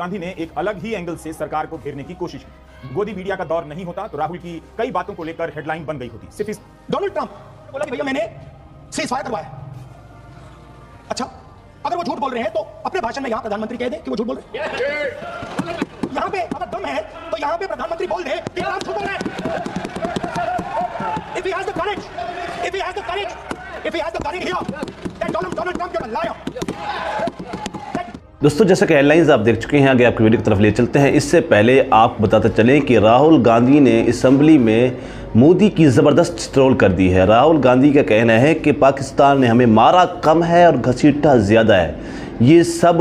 गांधी ने एक अलग ही एंगल से सरकार को घेरने की कोशिश की। गोदी मीडिया का दौर नहीं होता तो राहुल की कई बातों को लेकर हेडलाइन बन गई होती। सिर्फ इस डोनाल्ड ट्रंप बोला कि भैया मैंने सीज फायर करवाया। अच्छा, अगर वो झूठ बोल रहे हैं तो अपने भाषण में यहां प्रधानमंत्री कह दें कि वो झूठ बोल रहे हैं। यहां पे अगर दम है तो यहां पे प्रधानमंत्री बोल दे कि ट्रंप झूठ बोल रहे हैं। If he has the courage, if he has the courage, if he has the courage here, then Donald Trump is a liar. दोस्तों, जैसा कि हेडलाइंस आप देख चुके हैं, आगे आपकी वीडियो की तरफ ले चलते हैं। इससे पहले आप बताते चलें कि राहुल गांधी ने असेंबली में मोदी की ज़बरदस्त ट्रोल कर दी है। राहुल गांधी का कहना है कि पाकिस्तान ने हमें मारा कम है और घसीटा ज़्यादा है। ये सब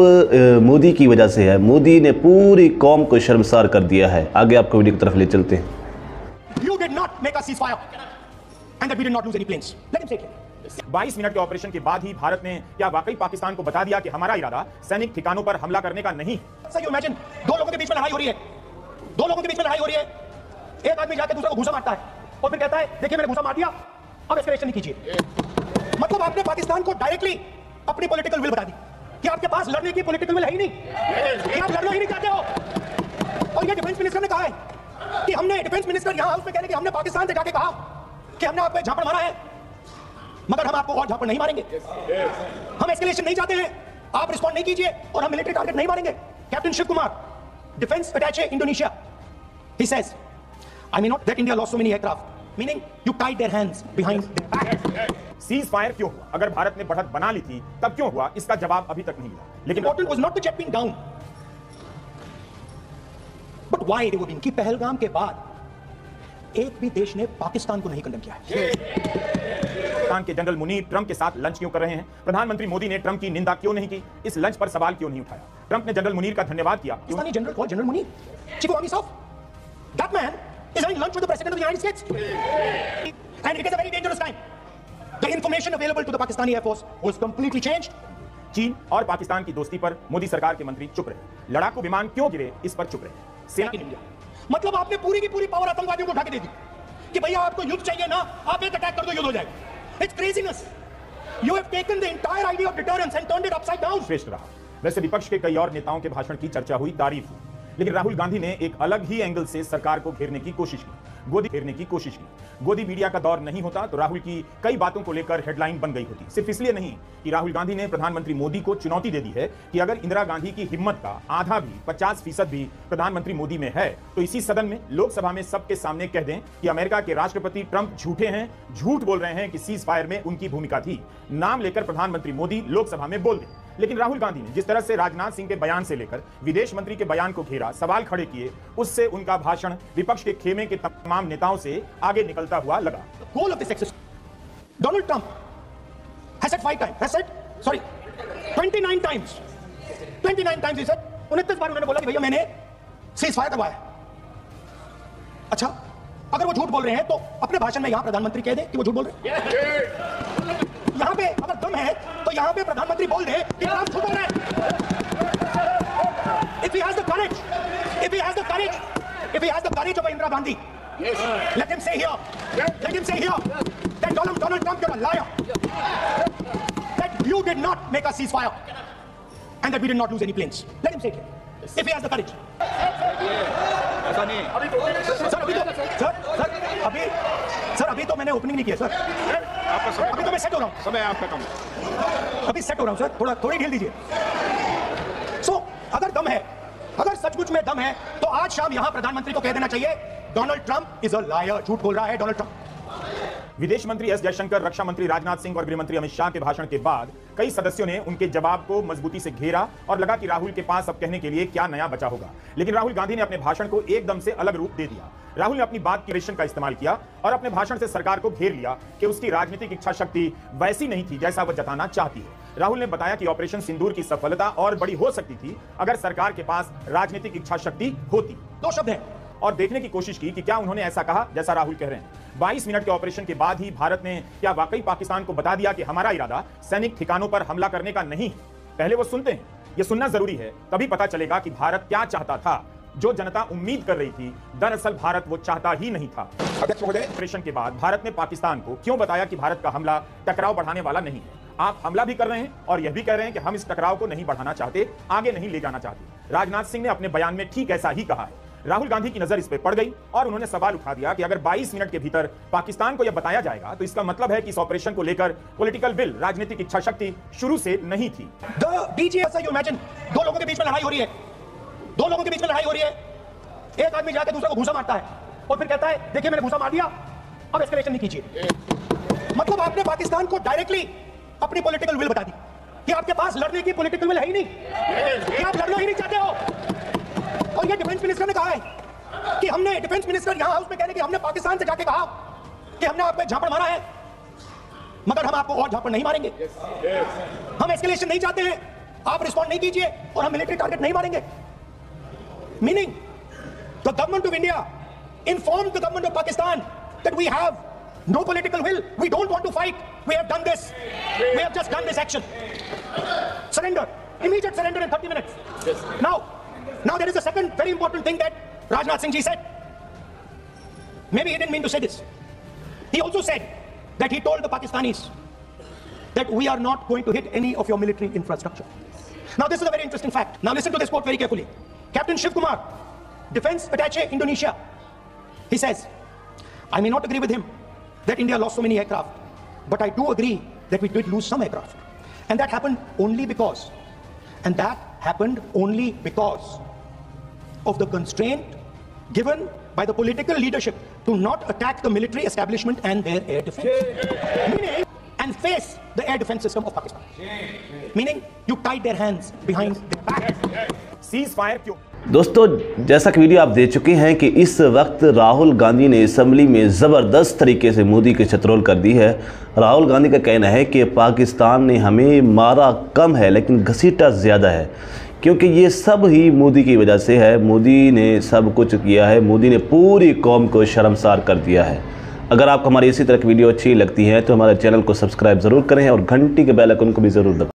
मोदी की वजह से है। मोदी ने पूरी कौम को शर्मसार कर दिया है। आगे आपको वीडियो की तरफ ले चलते हैं। You did not make a ceasefire, and that we did not lose any planes. Let him say it. 22 minute के ऑपरेशन के बाद ही भारत ने क्या वाकई पाकिस्तान को बता दिया कि हमारा इरादा सैनिक ठिकानों पर हमला करने का नहीं। सर, you imagine, दो लोगों के बीच में लड़ाई हो रही है, दो लोगों के बीच में लड़ाई हो रही है। एक आदमी जाके दूसरे को घूसा मारता है और फिर कहता है देखिए मैंने घूसा मार दिया, अब एस्केलेशन नहीं कीजिए। मतलब आपने पाकिस्तान को डायरेक्टली अपनी पॉलिटिकल विल बता दी कि आपके पास लड़ने की पॉलिटिकल विल है ही नहीं, कि आप लड़ना ही नहीं चाहते हो। और ये डिफेंस मिनिस्टर ने कहा है कि हमने, डिफेंस मिनिस्टर यहां हाउस में कह रहे कि हमने पाकिस्तान से जाके कहा कि हमने आप पे झापड़ मारा है, मगर हम आपको और झापड़ नहीं मारेंगे। हम एस्केलेशन नहीं चाहते हैं, आप रिस्पॉन्ड नहीं कीजिए और हम मिलिट्री टारगेट नहीं मारेंगे। Captain Shiv Kumar, defence attache Indonesia, he says, I mean not that India lost so many aircraft, meaning you tied their hands behind their back. Cease fire क्यों हुआ? अगर भारत ने बढ़त बना ली थी तब क्यों हुआ? इसका जवाब अभी तक नहीं मिला। लेकिन important was not the jet down, but why they were being, कि पहलगाम के बाद एक भी देश ने पाकिस्तान को नहीं कंडेम किया है। पाकिस्तान के जनरल मुनीर ट्रंप के साथ लंच क्यों कर रहे हैं? प्रधानमंत्री मोदी ने ट्रंप की निंदा क्यों नहीं की? इस लंच पर सवाल क्यों नहीं उठाया? ट्रंप ने जनरल मुनीर का धन्यवाद किया। Pakistani general called general Munir Chief of Army Staff. That man is having lunch with the President of the United States, and it is a very dangerous time. The information available to the Pakistani Air Force was completely changed. चीन और पाकिस्तान की दोस्ती पर मोदी सरकार के मंत्री चुप रहे। लड़ाकू विमान क्यों गिरे, इस पर चुप रहे। सेना इन इंडिया, मतलब आपने पूरी की पूरी पावर आतंकवादियों को उठा के दे दी कि भैया आपको युद्ध चाहिए ना, आप एक अटैक कर दो, युद्ध हो जाएगा। It's craziness. You have taken the entire idea of deterrence and turned it upside down. श्रेष्ठ रहा। वैसे विपक्ष के कई और नेताओं के भाषण की चर्चा हुई, तारीफ हुई, लेकिन राहुल गांधी ने एक अलग ही एंगल से सरकार को घेरने की कोशिश की। गोदी मीडिया का दौर नहीं होता तो राहुल की कई बातों को लेकर हेडलाइन बन गई होती। सिर्फ इसलिए नहीं कि राहुल गांधी ने प्रधानमंत्री मोदी को चुनौती दे दी है कि अगर इंदिरा गांधी की हिम्मत का आधा भी, 50% भी प्रधानमंत्री मोदी में है तो इसी सदन में, लोकसभा में सबके सामने कह दें कि अमेरिका के राष्ट्रपति ट्रंप झूठे हैं, झूठ बोल रहे हैं कि सीज फायर में उनकी भूमिका थी। नाम लेकर प्रधानमंतरी मोदी लोकसभा में बोल दें। लेकिन राहुल गांधी ने जिस तरह से राजनाथ सिंह के बयान से लेकर विदेश मंत्री के बयान को घेरा, सवाल खड़े किए, उससे उनका भाषण विपक्ष के खेमे के तमाम नेताओं से आगे निकलता हुआ लगा। Goal of this exercise, Donald Trump has said 29 times he said, 29 बार उन्होंने बोला कि भैया मैंने सीज फायर करवाया। अच्छा, अगर वो झूठ बोल रहे हैं तो अपने भाषण में यहां प्रधानमंत्री कह दें कि वो झूठ बोल रहे हैं। यहां पे अगर दम है तो यहां पे प्रधानमंत्री बोल दे कि आप झूठ बोल रहे हैं। If he has the courage, if he has the courage of Indira Gandhi, let him say here that Donald Trump, you're a liar, that you did not make a ceasefire, and that we did not lose any planes. Let him say it here, if he has the courage. ऐसा नहीं। Sir अभी तो मैंने opening नहीं किया sir. अभी तो मैं सेट हो रहा हूँ। समय आपका कम। अभी सेट हो रहा हूँ सर, थोड़ी ढील दीजिए। अगर दम है, अगर सचमुच में दम है तो आज शाम यहां प्रधानमंत्री को कह देना चाहिए Donald Trump is a liar, झूठ बोल रहा है डोनाल्ड ट्रंप। विदेश मंत्री एस जयशंकर, रक्षा मंत्री राजनाथ सिंह और गृह मंत्री अमित शाह के भाषण के बाद कई सदस्यों ने उनके जवाब को मजबूती से घेरा और लगा कि राहुल के पास अब कहने के लिए क्या नया बचा होगा। लेकिन राहुल गांधी ने अपने भाषण को एकदम से अलग रूप दे दिया। राहुल ने अपनी बात की रेशन का इस्तेमाल किया और अपने भाषण से सरकार को घेर लिया कि उसकी राजनीतिक इच्छा शक्ति वैसी नहीं थी जैसा वह जताना चाहती है। राहुल ने बताया कि ऑपरेशन सिंदूर की सफलता और बड़ी हो सकती थी अगर सरकार के पास राजनीतिक इच्छा शक्ति होती। दो शब्द हैं और देखने की कोशिश की कि क्या उन्होंने ऐसा कहा जैसा राहुल कह रहे हैं। 22 मिनट के ऑपरेशन के बाद ही भारत ने क्या वाकई पाकिस्तान को बता दिया कि हमारा इरादा सैनिक ठिकानों पर हमला करने का नहीं है। पहले वो सुनते हैं, ये सुनना जरूरी है, तभी पता चलेगा कि भारत क्या चाहता था। जो जनता उम्मीद कर रही थी, दरअसल भारत वो चाहता ही नहीं था। ऑपरेशन के बाद भारत ने पाकिस्तान को क्यों बताया कि भारत का हमला टकराव बढ़ाने वाला नहीं है। आप हमला भी कर रहे हैं और यह भी कह रहे हैं कि हम इस टकराव को नहीं बढ़ाना चाहते, आगे नहीं ले जाना चाहते। राजनाथ सिंह ने अपने बयान में ठीक ऐसा ही कहा है। राहुल गांधी की नजर इस पे पड़ गई और उन्होंने सवाल उठा दिया कि अगर 22 मिनट के भीतर पाकिस्तान को यह बताया जाएगा तो इसका मतलब है कि इस ऑपरेशन को लेकर पॉलिटिकल विल, राजनीतिक इच्छा शक्ति शुरू से नहीं थी। यू इमेजिन, दो लोगों के बीच में लड़ाई हो रही है, दो लोगों के बीच में लड़ाई हो रही है, एक आदमी जाके दूसरे को घूंसा मारता है और फिर कहता है देखिए मैंने घूंसा मार दिया, अब एस्केलेशन नहीं कीजिए। मतलब आपने पाकिस्तान को डायरेक्टली अपनी पॉलिटिकल विल बता दी कि आपके पास लड़ने की पॉलिटिकल विल है ही नहीं, कि आप लड़ना ही नहीं चाहते हो। और ये डिफेंस मिनिस्टर ने कहा है कि हमने, डिफेंस मिनिस्टर यहां हाउस में कह रहे कि हमने पाकिस्तान से जाके कहा कि हमने आप पे झापड़ मारा है, मगर हम आपको और झापड़ नहीं मारेंगे। हम एस्केलेशन नहीं चाहते हैं, आप रिस्पॉन्ड नहीं कीजिए और हम मिलिट्री टारगेट नहीं मारेंगे। Meaning the government of India informed the government of Pakistan that we have no political will, we don't want to fight, we have done this, we have just done this action. Surrender, immediate surrender in 30 minutes. Now there is a second very important thing that Rajnath Singh ji said. Maybe he didn't mean to say this. He also said that he told the Pakistanis that we are not going to hit any of your military infrastructure. Now this is a very interesting fact. Now listen to this quote very carefully. Captain Shiv Kumar, Defense Attaché, Indonesia, he says, I may not agree with him that India lost so many aircraft, but I do agree that we did lose some aircraft. And that happened only because of the constraint given by the political leadership to not attack the military establishment and their air defense. Meaning, and face the air defense system of Pakistan. Meaning, you tied their hands behind their back. Cease fire क्यों? दोस्तों, जैसा कि video आप देख चुके हैं कि इस वक्त राहुल गांधी ने असेंबली में ज़बरदस्त तरीके से मोदी की शत्रुल कर दी है। राहुल गांधी का कहना है कि पाकिस्तान ने हमें मारा कम है लेकिन घसीटा ज़्यादा है, क्योंकि ये सब ही मोदी की वजह से है। मोदी ने सब कुछ किया है, मोदी ने पूरी कौम को शर्मसार कर दिया है। अगर आपको हमारी इसी तरह की वीडियो अच्छी लगती है तो हमारे चैनल को सब्सक्राइब ज़रूर करें और घंटी के बेल आइकन को भी ज़रूर दबाएं।